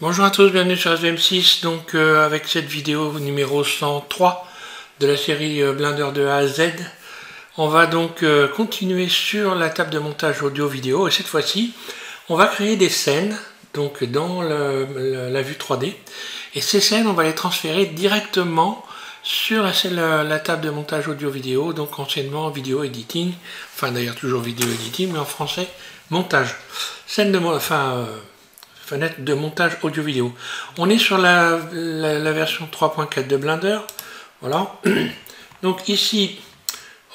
Bonjour à tous, bienvenue sur SVM6, donc avec cette vidéo numéro 103 de la série Blender de A à Z. On va donc continuer sur la table de montage audio-vidéo et cette fois-ci on va créer des scènes donc dans la vue 3D et ces scènes on va les transférer directement sur la table de montage audio-vidéo, donc anciennement vidéo editing, enfin d'ailleurs toujours vidéo editing mais en français montage. Scène de fenêtre de montage audio-vidéo. On est sur la version 3.4 de Blender. Voilà. Donc ici,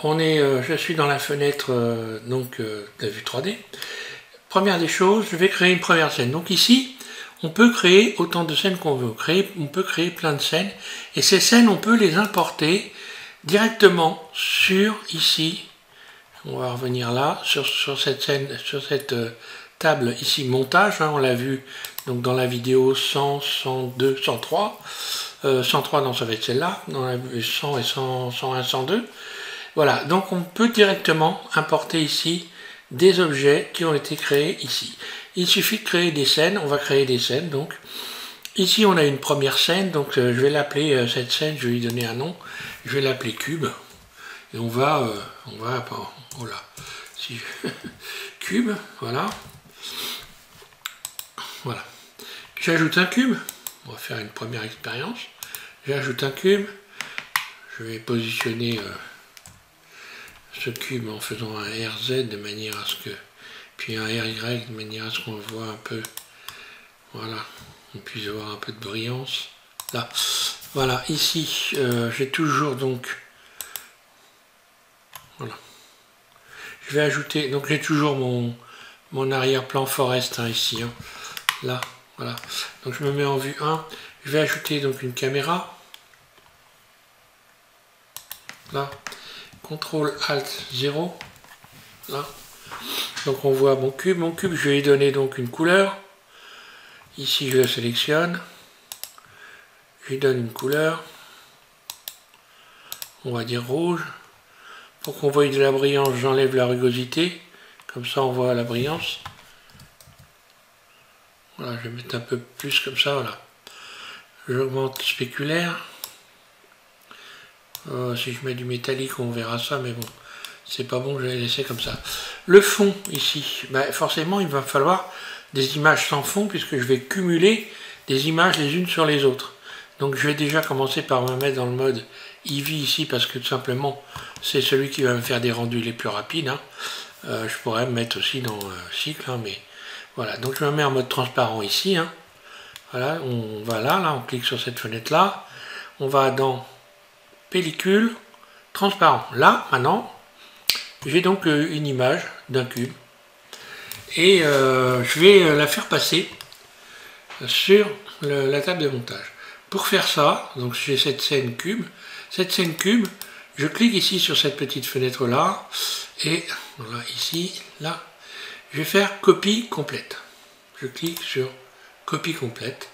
je suis dans la fenêtre de la vue 3D. Première des choses, je vais créer une première scène. Donc ici, on peut créer autant de scènes qu'on veut. On peut créer plein de scènes. Et ces scènes, on peut les importer directement sur ici. On va revenir là, sur cette scène, sur cette table ici montage, on l'a vu donc dans la vidéo 100, 102, 103, 103 non ça va être celle-là, dans la 100 et 100, 101, 102. Voilà, donc on peut directement importer ici des objets qui ont été créés ici. Il suffit de créer des scènes, on va créer des scènes donc. Ici on a une première scène, donc je vais l'appeler cette scène, je vais lui donner un nom, je vais l'appeler cube. Et on va oh là, si cube, voilà. Voilà. J'ajoute un cube. On va faire une première expérience. J'ajoute un cube. Je vais positionner ce cube en faisant un RZ de manière à ce que, puis un RY de manière à ce qu'on voit un peu, voilà, on puisse avoir un peu de brillance. Là, voilà. Ici, j'ai toujours donc, voilà. Je vais ajouter, donc j'ai toujours mon arrière-plan forest ici. Là, voilà. Donc je me mets en vue 1. Je vais ajouter donc une caméra. Là. CTRL ALT 0. Là. Donc on voit mon cube. Mon cube, je vais lui donner donc une couleur. Ici, je le sélectionne. Je lui donne une couleur. On va dire rouge. Pour qu'on voie de la brillance, j'enlève la rugosité. Comme ça, on voit la brillance. Voilà, je vais mettre un peu plus comme ça, voilà. J'augmente spéculaire. Si je mets du métallique, on verra ça, mais bon, c'est pas bon, je vais laisser comme ça. Le fond, ici, forcément, il va falloir des images sans fond, puisque je vais cumuler des images les unes sur les autres. Donc je vais déjà commencer par me mettre dans le mode Eevee ici, parce que tout simplement, c'est celui qui va me faire des rendus les plus rapides. Hein. Je pourrais me mettre aussi dans cycle, hein, mais... Voilà, donc je me mets en mode transparent ici. Hein. Voilà, on va là, on clique sur cette fenêtre-là. On va dans pellicule, transparent. Là, maintenant, j'ai donc une image d'un cube. Et je vais la faire passer sur la table de montage. Pour faire ça, donc j'ai cette scène cube. Cette scène cube, je clique ici sur cette petite fenêtre-là. Et voilà, ici, là. Je vais faire copie complète. Je clique sur copie complète.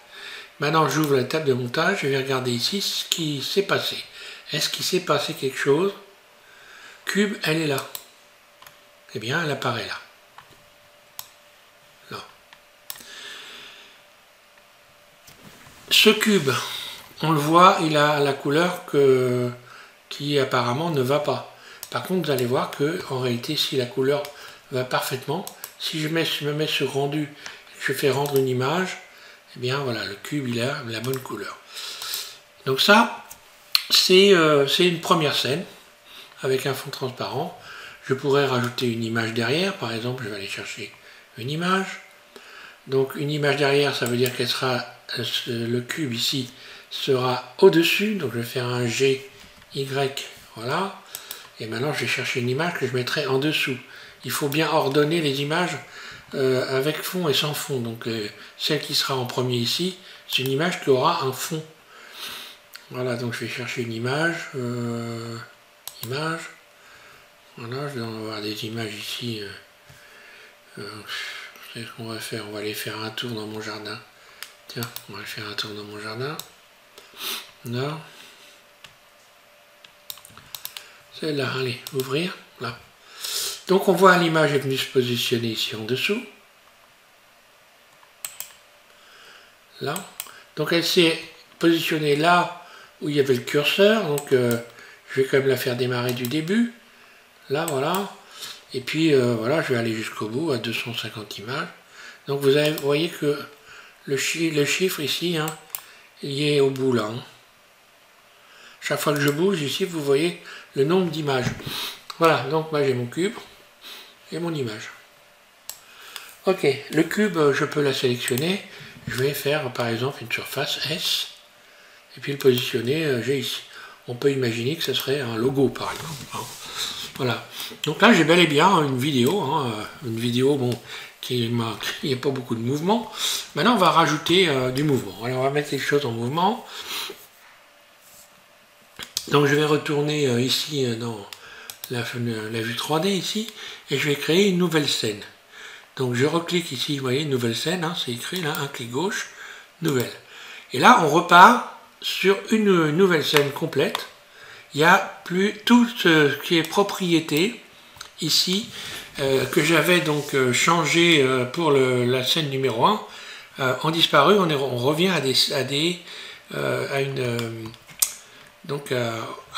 Maintenant, j'ouvre la table de montage. Je vais regarder ici ce qui s'est passé. Est-ce qu'il s'est passé quelque chose? Cube, elle est là. Eh bien, elle apparaît là. Là. Ce cube, on le voit, il a la couleur qui apparemment ne va pas. Par contre, vous allez voir que en réalité, si la couleur va parfaitement, si je me mets sur rendu, je fais rendre une image, eh bien voilà, le cube il a la bonne couleur. Donc ça, c'est une première scène avec un fond transparent. Je pourrais rajouter une image derrière, par exemple, je vais aller chercher une image. Donc une image derrière, ça veut dire qu'elle sera, le cube ici sera au-dessus, donc je vais faire un G, Y, voilà. Et maintenant je vais chercher une image que je mettrai en dessous. Il faut bien ordonner les images avec fond et sans fond. Donc celle qui sera en premier ici, c'est une image qui aura un fond. Voilà, donc je vais chercher une image. Image. Voilà, je vais en avoir des images ici. C'est ce qu'on va faire. On va aller faire un tour dans mon jardin. Tiens, on va aller faire un tour dans mon jardin. Là. Celle-là, allez, ouvrir. Là. Donc on voit l'image est venue se positionner ici en dessous. là. Donc elle s'est positionnée là où il y avait le curseur, donc je vais quand même la faire démarrer du début, là voilà, et puis voilà, je vais aller jusqu'au bout à 250 images. Donc vous voyez que le chiffre ici, hein, il est au bout là. Hein. Chaque fois que je bouge ici, vous voyez le nombre d'images. Voilà, donc moi j'ai mon cube et mon image. Ok, le cube, je peux la sélectionner. Je vais faire par exemple une surface S et puis le positionner, j'ai ici. On peut imaginer que ce serait un logo par exemple. Hein. Voilà, donc là j'ai bel et bien une vidéo bon, qui n'y a pas beaucoup de mouvement. Maintenant on va rajouter du mouvement. Alors on va mettre les choses en mouvement. Donc je vais retourner ici dans la vue 3D ici et je vais créer une nouvelle scène. Donc je reclique ici, vous voyez, nouvelle scène, hein, c'est écrit là, un clic gauche, nouvelle. Et là on repart sur une nouvelle scène complète. Il n'y a plus tout ce qui est propriété ici que j'avais donc changé pour la scène numéro 1 ont disparu. On revient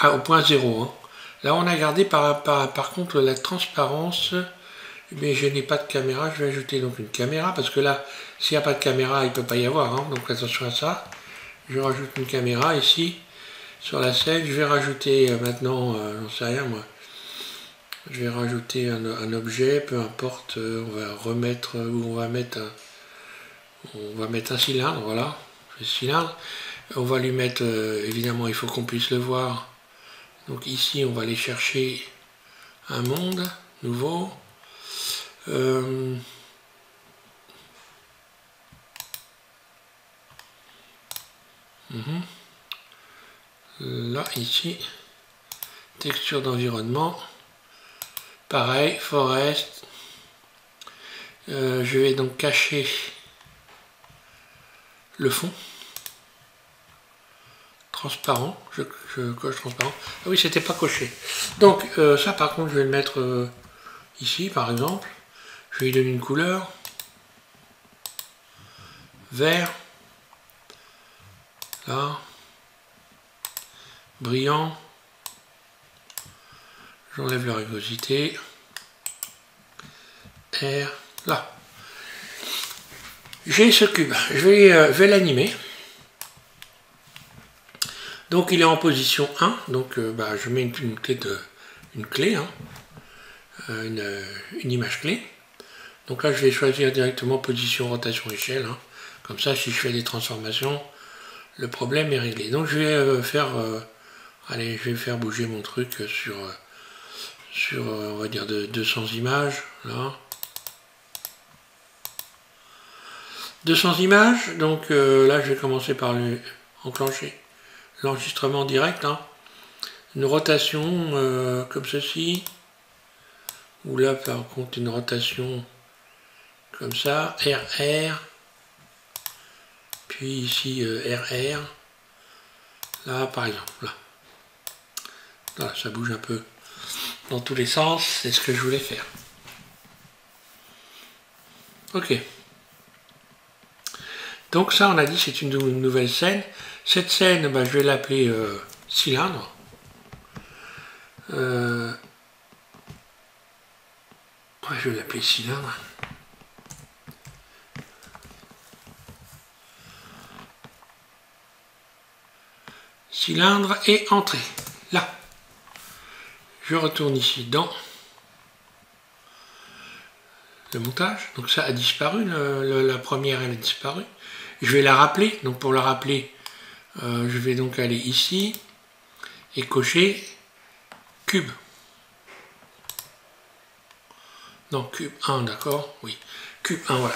au point 0. Hein. Là on a gardé par contre la transparence, mais je n'ai pas de caméra. Je vais ajouter donc une caméra parce que là s'il n'y a pas de caméra il ne peut pas y avoir. Hein. Donc attention à ça. Je rajoute une caméra ici. Sur la scène, je vais rajouter maintenant, j'en sais rien moi, je vais rajouter un objet, peu importe, on va remettre, ou on va mettre un cylindre, voilà, le cylindre, on va lui mettre, évidemment il faut qu'on puisse le voir, donc ici on va aller chercher un monde nouveau, là, ici, texture d'environnement, pareil, forest, je vais donc cacher le fond, transparent, je coche transparent, ah oui c'était pas coché, donc ça par contre je vais le mettre ici par exemple, je vais lui donner une couleur, vert, là, brillant, j'enlève la rugosité, R, là. J'ai ce cube, je vais l'animer. Donc il est en position 1, donc je mets une clé, hein, une image clé. Donc là je vais choisir directement position, rotation, échelle. Hein. Comme ça si je fais des transformations, le problème est réglé. Donc je vais faire bouger mon truc sur on va dire 200 images, là. 200 images, donc là je vais commencer par enclencher l'enregistrement direct, hein. Une rotation comme ceci, ou là par contre une rotation comme ça, RR, puis ici RR, là par exemple, là. Voilà, ça bouge un peu dans tous les sens, c'est ce que je voulais faire. Ok. Donc ça on a dit c'est une nouvelle scène. Cette scène, je vais l'appeler cylindre. Je vais l'appeler cylindre. Cylindre et entrée. Là. Je retourne ici dans le montage. Donc ça a disparu, la première elle a disparu. Je vais la rappeler. Donc pour la rappeler, je vais donc aller ici et cocher cube. Non, cube 1, d'accord, oui. Cube 1, voilà.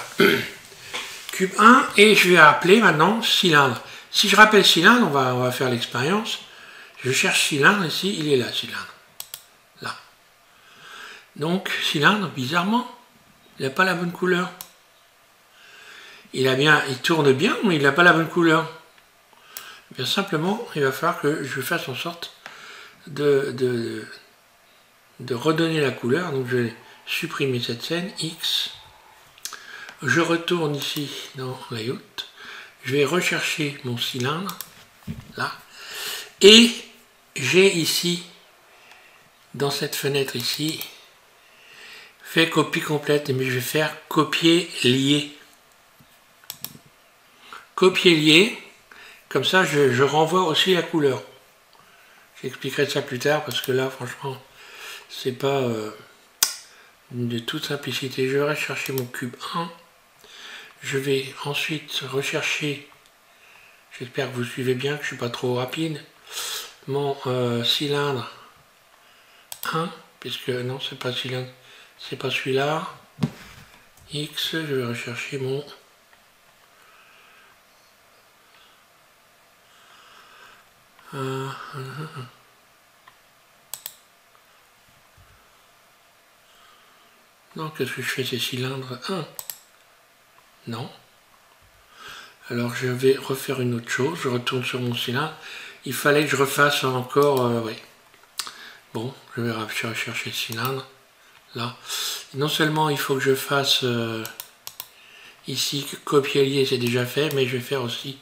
Cube 1, et je vais appeler maintenant cylindre. Si je rappelle cylindre, on va faire l'expérience. Je cherche cylindre ici, il est là, cylindre. Là. Donc, cylindre, bizarrement, il n'a pas la bonne couleur. Il tourne bien, mais il n'a pas la bonne couleur. Bien simplement, il va falloir que je fasse en sorte de redonner la couleur. Donc je vais supprimer cette scène, X. Je retourne ici dans Layout. je vais rechercher mon cylindre, là, et j'ai ici, dans cette fenêtre ici, fait copie complète, mais je vais faire copier-lier. Copier-lier, comme ça je renvoie aussi la couleur. J'expliquerai ça plus tard, parce que là, franchement, c'est pas de toute simplicité. Je vais chercher mon cube 1. Je vais ensuite rechercher, j'espère que vous suivez bien, que je ne suis pas trop rapide, mon cylindre 1, puisque non, c'est pas cylindre, c'est pas celui-là. X, je vais rechercher mon non, qu'est-ce que je fais? C'est cylindre 1. Non. Alors je vais refaire une autre chose, je retourne sur mon cylindre. Il fallait que je refasse encore, oui. Bon, je vais rechercher le cylindre, là. Non seulement il faut que je fasse ici, copier-lier, c'est déjà fait, mais je vais faire aussi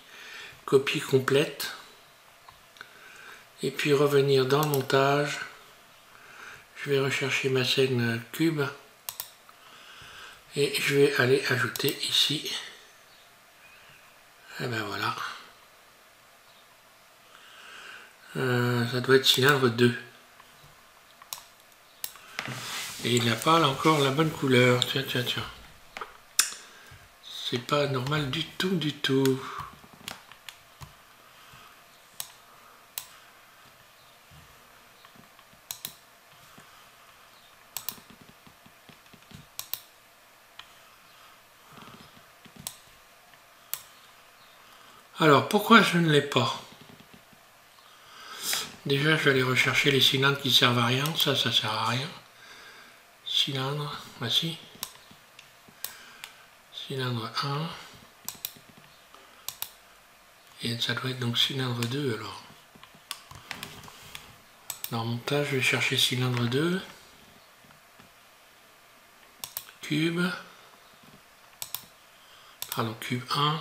copie complète. Et puis revenir dans le montage. Je vais rechercher ma scène cube. Et je vais aller ajouter ici. Et ben voilà. Ça doit être cylindre 2. Et il n'a pas là encore la bonne couleur. Tiens, tiens, tiens. C'est pas normal du tout, du tout. Alors, pourquoi je ne l'ai pas? Déjà, je vais aller rechercher les cylindres qui servent à rien. Ça sert à rien. Cylindre, voici. Cylindre 1. Et ça doit être donc cylindre 2 alors. Dans le montage, je vais chercher cylindre 2. Cube. Pardon, cube 1.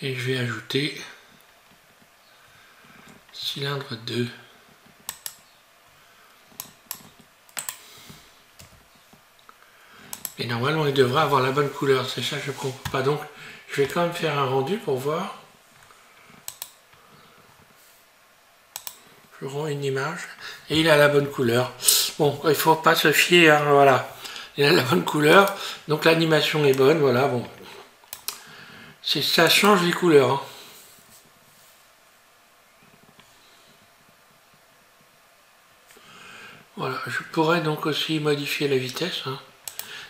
Et je vais ajouter cylindre 2. Et normalement, il devrait avoir la bonne couleur. C'est ça que je ne comprends pas. Donc, je vais quand même faire un rendu pour voir. Je rends une image. Et il a la bonne couleur. Bon, il ne faut pas se fier. Hein, voilà. Il a la bonne couleur. Donc, l'animation est bonne. Voilà, bon. Ça change les couleurs. Hein. Voilà, je pourrais donc aussi modifier la vitesse. Hein.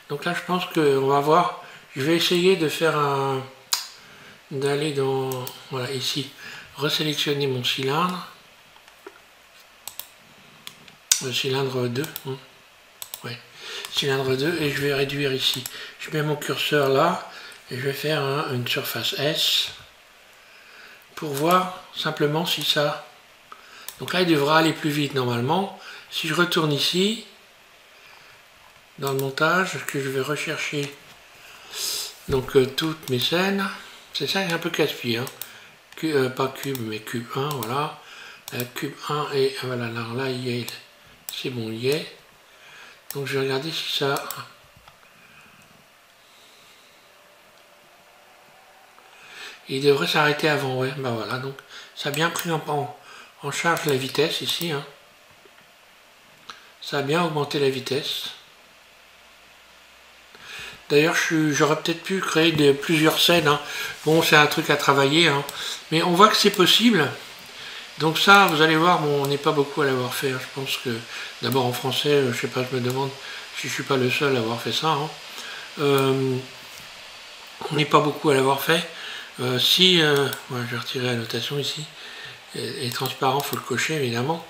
Donc là, je pense qu'on va voir. Je vais essayer de faire un... d'aller dans... Voilà, ici. Resélectionner mon cylindre. Le cylindre 2. Hein. Ouais. Cylindre 2. Et je vais réduire ici. Je mets mon curseur là. Et je vais faire une surface S. Pour voir simplement si ça... Donc là, il devra aller plus vite normalement. Si je retourne ici, dans le montage, que je vais rechercher donc toutes mes scènes, c'est ça qui est un peu casse-pied, hein. Pas cube, mais cube 1, voilà. Cube 1, et voilà, là il y est, c'est bon, il y est. Donc je vais regarder si ça... Il devrait s'arrêter avant, ouais, bah voilà, donc ça a bien pris en charge la vitesse ici, hein. Ça a bien augmenté la vitesse. D'ailleurs, j'aurais peut-être pu créer plusieurs scènes. Hein. Bon, c'est un truc à travailler. Hein. Mais on voit que c'est possible. Donc ça, vous allez voir, bon, on n'est pas beaucoup à l'avoir fait. Hein. Je pense que, d'abord en français, je sais pas, je me demande si je ne suis pas le seul à avoir fait ça. Hein. On n'est pas beaucoup à l'avoir fait. Ouais, je vais retirer la notation ici. Et transparent, il faut le cocher, évidemment.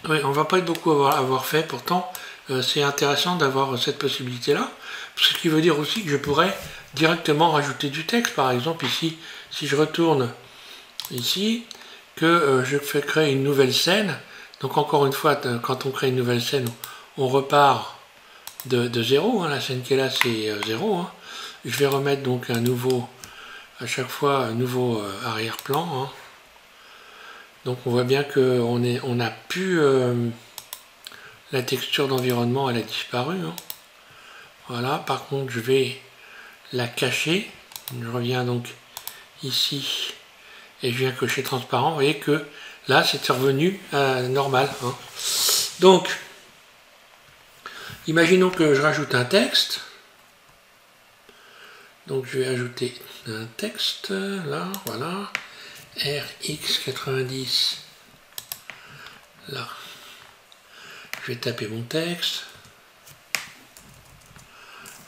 Oui, on va pas être beaucoup à avoir fait, pourtant c'est intéressant d'avoir cette possibilité-là, ce qui veut dire aussi que je pourrais directement rajouter du texte, par exemple ici, si je retourne ici, que je fais créer une nouvelle scène, donc encore une fois, quand on crée une nouvelle scène, on repart de 0, hein, la scène qui est là c'est 0, hein. Je vais remettre donc un nouveau, à chaque fois un nouveau arrière-plan. Hein. Donc on voit bien qu'on n'a plus la texture d'environnement, elle a disparu. Hein. Voilà, par contre je vais la cacher. Je reviens donc ici et je viens cocher transparent. Vous voyez que là c'est revenu normal. Hein. Donc, imaginons que je rajoute un texte. Donc je vais ajouter un texte, là, voilà, RX90, là. Je vais taper mon texte.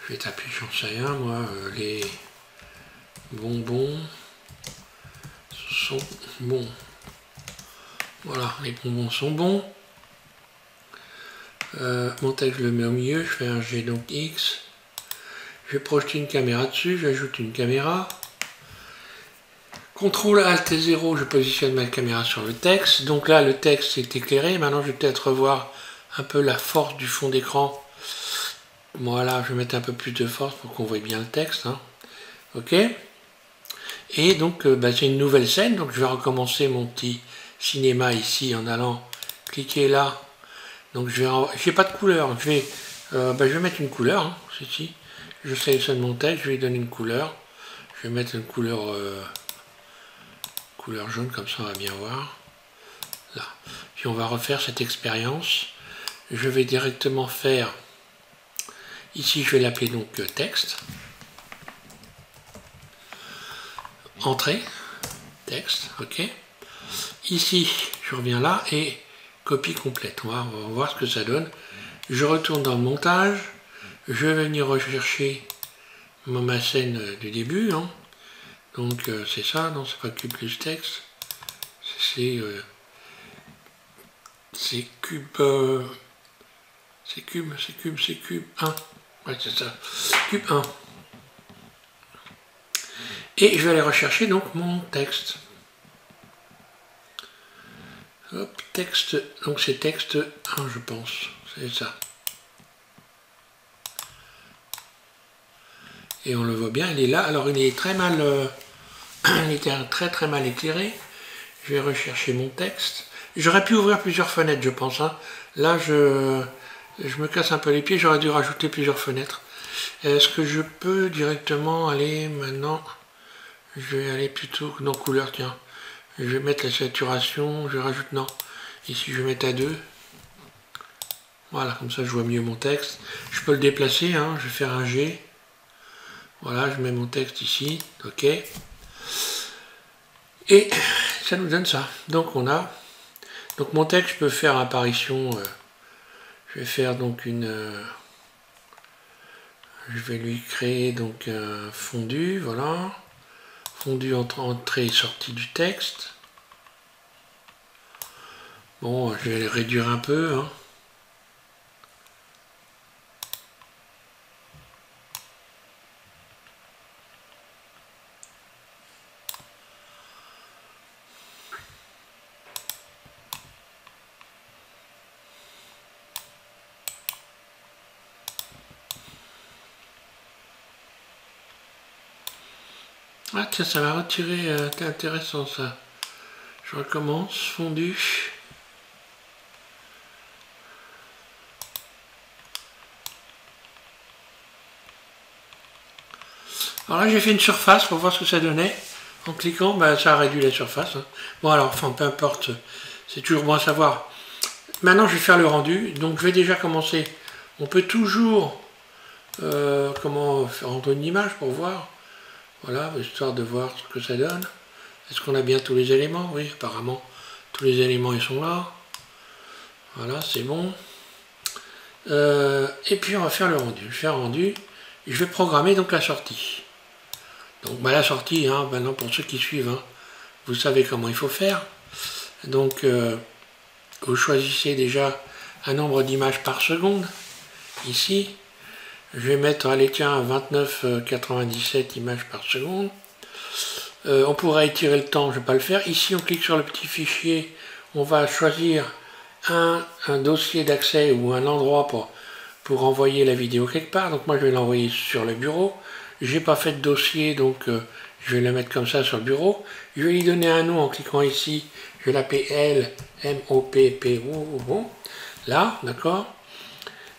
Je vais taper, j'en sais rien, moi, les bonbons sont bons. Voilà, les bonbons sont bons. Mon texte, je le mets au milieu, je fais un G, donc X. Je vais projeter une caméra dessus, j'ajoute une caméra. CTRL ALT 0, je positionne ma caméra sur le texte. Donc là, le texte est éclairé. Maintenant, je vais peut-être revoir un peu la force du fond d'écran. Voilà, je vais mettre un peu plus de force pour qu'on voit bien le texte. Hein. Ok. Et donc, c'est une nouvelle scène. Donc, je vais recommencer mon petit cinéma ici en allant cliquer là. Donc, je n'ai pas de couleur. Je vais mettre une couleur. Hein, ici. Je sélectionne mon texte, je vais lui donner une couleur. Je vais mettre une couleur, couleur jaune, comme ça on va bien voir. Là. Puis on va refaire cette expérience. Je vais directement faire, ici je vais l'appeler donc texte. Entrée, texte, ok. Ici, je reviens là et copie complète. On va voir ce que ça donne. Je retourne dans le montage. Je vais venir rechercher ma scène du début. Hein. Donc c'est ça, non, c'est pas cube plus texte. C'est cube. C'est cube 1. Ouais, c'est ça. Cube 1. Et je vais aller rechercher donc mon texte. Hop, texte. Donc c'est texte 1, je pense. C'est ça. Et on le voit bien, il est là. Alors il est très mal, il était très mal éclairé. Je vais rechercher mon texte. J'aurais pu ouvrir plusieurs fenêtres, je pense. Hein. Là, je me casse un peu les pieds. J'aurais dû rajouter plusieurs fenêtres. Est-ce que je peux directement aller maintenant? Je vais aller plutôt dans couleur, tiens. Je vais mettre la saturation. Je rajoute, non. Ici, je vais mettre à 2. Voilà, comme ça, je vois mieux mon texte. Je peux le déplacer. Hein. Je vais faire un G. Voilà, je mets mon texte ici, ok. Et ça nous donne ça. Donc on a, donc mon texte, je peux faire apparition. Je vais faire donc une, je vais lui créer donc un fondu, voilà, fondu entre entrée et sortie du texte. Bon, je vais le réduire un peu. Hein. Ah tiens, ça va retirer, c'est intéressant ça. Je recommence, fondu. Alors là j'ai fait une surface pour voir ce que ça donnait. En cliquant, ça a réduit la surface. Hein. Bon alors, enfin peu importe, c'est toujours bon à savoir. Maintenant je vais faire le rendu, donc je vais déjà commencer. On peut toujours rendre une image pour voir. Voilà, histoire de voir ce que ça donne. Est-ce qu'on a bien tous les éléments? Oui, apparemment, tous les éléments ils sont là. Voilà, c'est bon. Et puis on va faire le rendu. Je fais un rendu. Je vais programmer donc la sortie. Donc la sortie, hein, maintenant pour ceux qui suivent, hein, vous savez comment il faut faire. Donc vous choisissez déjà un nombre d'images par seconde. Ici, je vais mettre, allez tiens, 29,97 images par seconde. On pourra étirer le temps, je ne vais pas le faire. Ici, on clique sur le petit fichier, on va choisir un dossier d'accès ou un endroit pour envoyer la vidéo quelque part. Donc moi, je vais l'envoyer sur le bureau. j'ai pas fait de dossier, donc je vais le mettre comme ça sur le bureau. Je vais lui donner un nom en cliquant ici. Je vais l'appeler LMOPPO. Là, d'accord.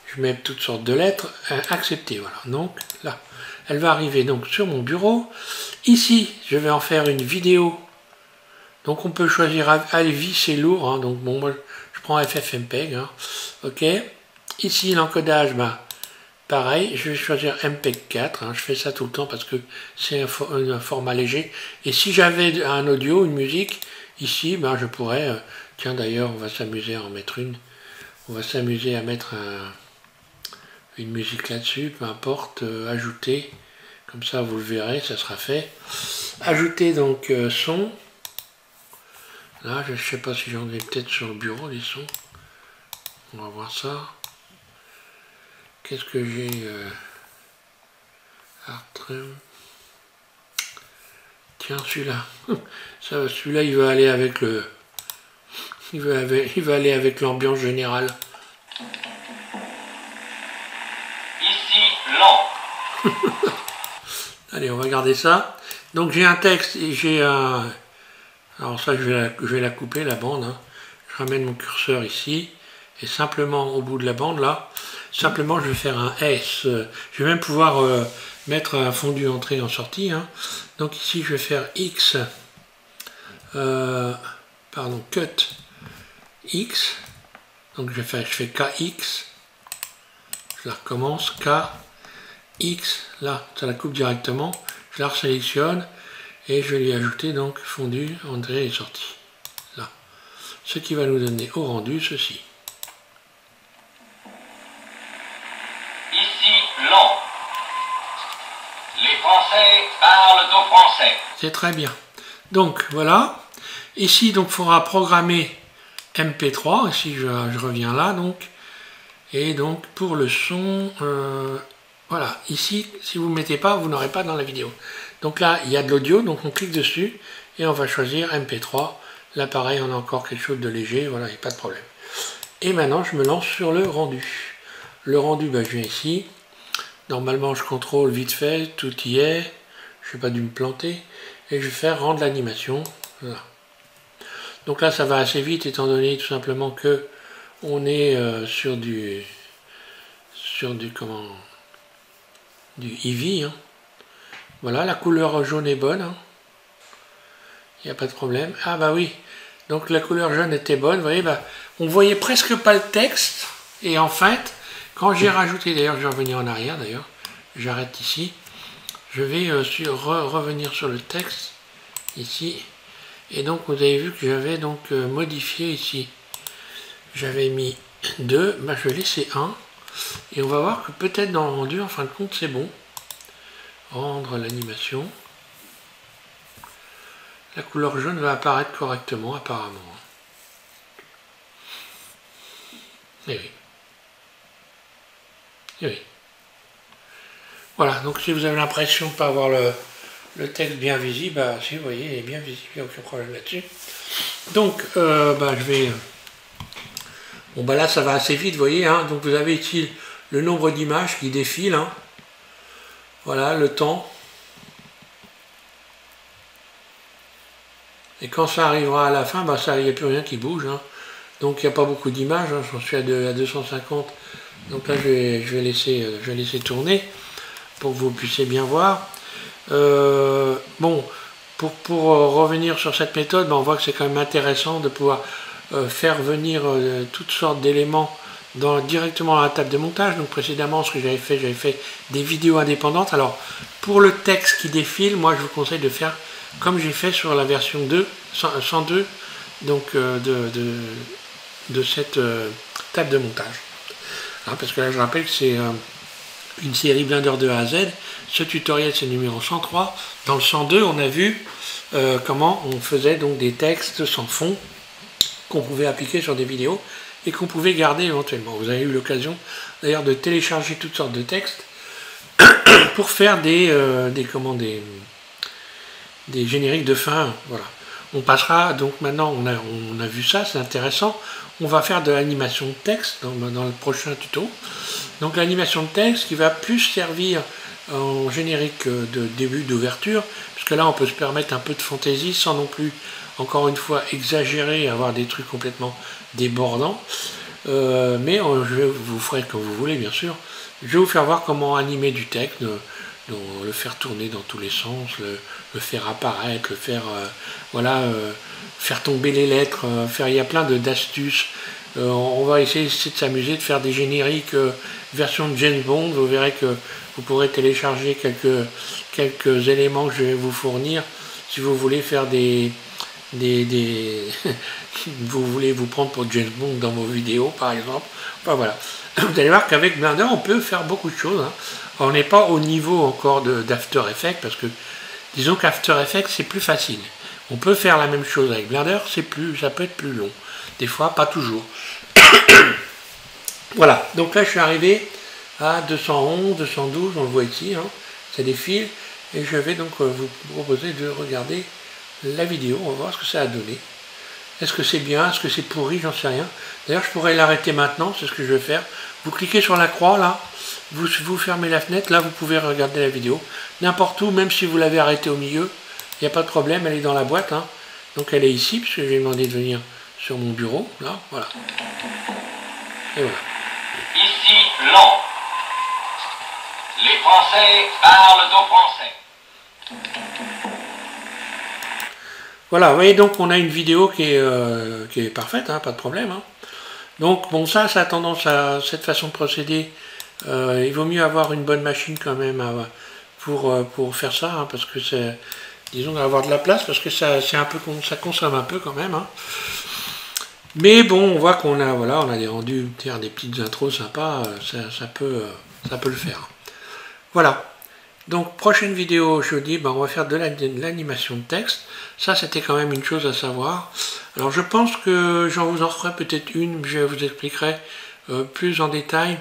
Je mets toutes sortes de lettres. Accepter, voilà. Donc là, elle va arriver donc sur mon bureau. Ici, je vais en faire une vidéo. Donc on peut choisir Alvi, c'est lourd. Hein, donc bon, moi je prends FFmpeg. Hein, ok. Ici l'encodage, bah, pareil, je vais choisir MPEG-4, hein, je fais ça tout le temps parce que c'est un format léger. Et si j'avais un audio, une musique, ici, ben, je pourrais, tiens d'ailleurs, on va s'amuser à en mettre une. On va s'amuser à mettre une musique là-dessus, peu importe, ajouter, comme ça vous le verrez, ça sera fait. Ajouter donc son. Là, je ne sais pas si j'en ai peut-être sur le bureau, les sons. On va voir ça. Qu'est-ce que j'ai Tiens, celui-là. Celui-là, il va aller avec le... Il va aller avec l'ambiance générale. Ici, lent. Allez, on va garder ça. Donc j'ai un texte et j'ai un... Alors ça, je vais la couper, la bande. Hein. Je ramène mon curseur ici. Et simplement, au bout de la bande, là, simplement, je vais faire un S. Je vais même pouvoir mettre un fondu entrée en sortie. Hein. Donc ici, je vais faire X. Cut X. Donc je fais KX. Je la recommence. K. X. Là, ça la coupe directement. Je la resélectionne. Et je vais lui ajouter donc fondu, entrée et sortie. Là. Ce qui va nous donner au rendu ceci. Ici, lent. Les Français parlent au français. C'est très bien. Donc voilà. Ici, donc, il faudra programmer MP3. Ici, je reviens là, donc. Et donc, pour le son, voilà. Ici, si vous ne mettez pas, vous n'aurez pas dans la vidéo. Donc là, il y a de l'audio, donc on clique dessus et on va choisir MP3. Là, pareil, on a encore quelque chose de léger, voilà, il n'y a pas de problème. Et maintenant, je me lance sur le rendu. Le rendu, ben, je viens ici. Normalement, je contrôle vite fait, tout y est. Je n'ai pas dû me planter. Et je vais faire rendre l'animation. Voilà. Donc là, ça va assez vite, étant donné tout simplement que on est sur du Eevee. Hein. Voilà, la couleur jaune est bonne. Hein. Il n'y a pas de problème. Ah bah oui, donc la couleur jaune était bonne. Vous voyez, bah, on voyait presque pas le texte. Et en fait, quand j'ai rajouté, d'ailleurs, je vais revenir en arrière, d'ailleurs. J'arrête ici. Je vais revenir sur le texte, ici. Et donc, vous avez vu que j'avais donc modifié ici. J'avais mis 2, bah, je vais laisser 1. Et on va voir que peut-être dans le rendu, en fin de compte, c'est bon. Rendre l'animation. La couleur jaune va apparaître correctement, apparemment. Et oui. Et oui. Voilà, donc si vous avez l'impression de ne pas avoir le texte bien visible, bah, si vous voyez, il est bien visible, il n'y a aucun problème là-dessus. Donc, bah, je vais... Bon, bah là, ça va assez vite, vous voyez. Hein, donc, vous avez ici le nombre d'images qui défilent. Hein. Voilà, le temps. Et quand ça arrivera à la fin, bah, il n'y a plus rien qui bouge. Hein. Donc, il n'y a pas beaucoup d'images. Hein, j'en suis à 250. Donc là, je vais laisser tourner pour que vous puissiez bien voir. Bon, pour revenir sur cette méthode, bah, on voit que c'est quand même intéressant de pouvoir faire venir toutes sortes d'éléments directement à la table de montage. Donc précédemment, ce que j'avais fait des vidéos indépendantes. Alors, pour le texte qui défile, moi je vous conseille de faire comme j'ai fait sur la version 102 donc, de cette table de montage. Hein, parce que là, je rappelle que c'est une série Blender de A à Z. Ce tutoriel, c'est le numéro 103. Dans le 102, on a vu comment on faisait donc des textes sans fond qu'on pouvait appliquer sur des vidéos et qu'on pouvait garder éventuellement. Vous avez eu l'occasion d'ailleurs de télécharger toutes sortes de textes pour faire des génériques de fin. Voilà. On passera, donc maintenant on a vu ça, c'est intéressant. On va faire de l'animation de texte dans le prochain tuto. Donc l'animation de texte qui va plus servir en générique de début d'ouverture, parce que là on peut se permettre un peu de fantaisie sans non plus, encore une fois, exagérer, avoir des trucs complètement débordants. Mais je vous ferai comme vous voulez, bien sûr. Je vais vous faire voir comment animer du texte, le faire tourner dans tous les sens, le faire apparaître, le faire, voilà, faire tomber les lettres, il y a plein d'astuces. On va essayer de s'amuser, de faire des génériques version de James Bond. Vous verrez que vous pourrez télécharger quelques éléments que je vais vous fournir si vous voulez faire vous voulez vous prendre pour James Bond dans vos vidéos par exemple. Enfin voilà, vous allez voir qu'avec Blender on peut faire beaucoup de choses, hein. On n'est pas au niveau encore d'After Effects, parce que disons qu'After Effects c'est plus facile. On peut faire la même chose avec Blender, ça peut être plus long. Des fois, pas toujours. Voilà, donc là je suis arrivé à 211, 212, on le voit ici, hein, ça défile, et je vais donc vous proposer de regarder la vidéo, on va voir ce que ça a donné. Est-ce que c'est bien, est-ce que c'est pourri, j'en sais rien. D'ailleurs je pourrais l'arrêter maintenant, c'est ce que je vais faire. Vous cliquez sur la croix là, vous fermez la fenêtre, là vous pouvez regarder la vidéo. N'importe où, même si vous l'avez arrêtée au milieu, il n'y a pas de problème, elle est dans la boîte, hein. Donc elle est ici, puisque j'ai demandé de venir sur mon bureau, là, voilà. Et voilà. Ici, Long. Les Français parlent aux Français. Voilà, vous voyez, donc on a une vidéo qui est parfaite, hein, pas de problème, hein. Donc bon, ça a tendance à cette façon de procéder. Il vaut mieux avoir une bonne machine quand même pour faire ça, hein, parce que c'est, disons, avoir de la place, parce que ça consomme un peu quand même, hein. Mais bon, on voit qu'on a, voilà, on a des rendus, des petites intros sympas, ça peut le faire. Voilà. Donc, prochaine vidéo jeudi, on va faire de l'animation de texte. Ça, c'était quand même une chose à savoir. Alors, je pense que j'en vous en ferai peut-être une, je vous expliquerai plus en détail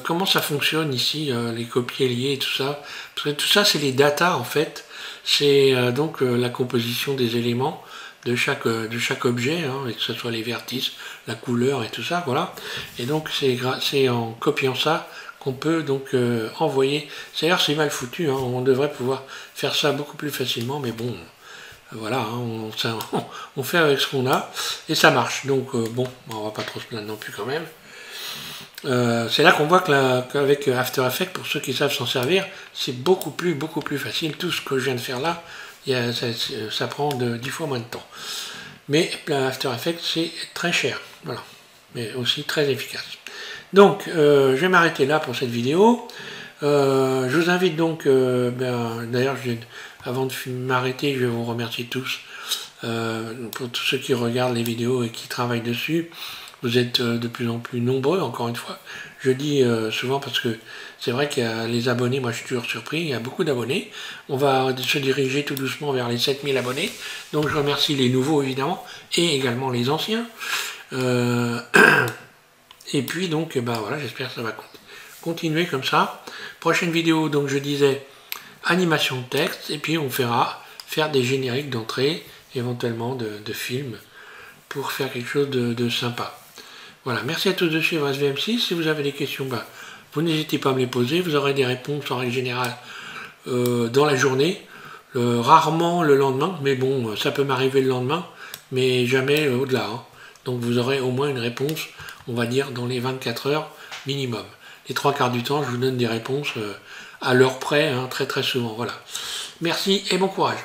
comment ça fonctionne ici, les copier liés et tout ça. Parce que tout ça, c'est les datas, en fait. C'est donc la composition des éléments de chaque objet, hein, et que ce soit les vertices, la couleur et tout ça, voilà. Et donc, c'est en copiant ça qu'on peut donc envoyer. D'ailleurs, c'est mal foutu, hein, on devrait pouvoir faire ça beaucoup plus facilement, mais bon, voilà, hein, on fait avec ce qu'on a, et ça marche. Donc, bon, on va pas trop se plaindre non plus quand même. C'est là qu'on voit qu'avec After Effects, pour ceux qui savent s'en servir, c'est beaucoup plus facile. Tout ce que je viens de faire là, ça prend 10 fois moins de temps. Mais After Effects, c'est très cher, voilà, mais aussi très efficace. Donc, je vais m'arrêter là pour cette vidéo. Je vous invite donc, d'ailleurs, avant de m'arrêter, je vais vous remercier tous pour tous ceux qui regardent les vidéos et qui travaillent dessus. Vous êtes de plus en plus nombreux, encore une fois. Je dis souvent parce que c'est vrai qu'il y a les abonnés, moi je suis toujours surpris, il y a beaucoup d'abonnés. On va se diriger tout doucement vers les 7000 abonnés. Donc je remercie les nouveaux évidemment, et également les anciens. Et puis donc, voilà, j'espère que ça va continuer comme ça. Prochaine vidéo, donc je disais, animation de texte, et puis on fera faire des génériques d'entrée, éventuellement de films, pour faire quelque chose de sympa. Voilà, merci à tous de suivre SVM6. Si vous avez des questions, vous n'hésitez pas à me les poser. Vous aurez des réponses en règle générale dans la journée, rarement le lendemain, mais bon, ça peut m'arriver le lendemain, mais jamais au-delà, hein. Donc vous aurez au moins une réponse, on va dire, dans les 24 heures minimum. Les 3/4 du temps, je vous donne des réponses à l'heure près, hein, très très souvent. Voilà. Merci et bon courage.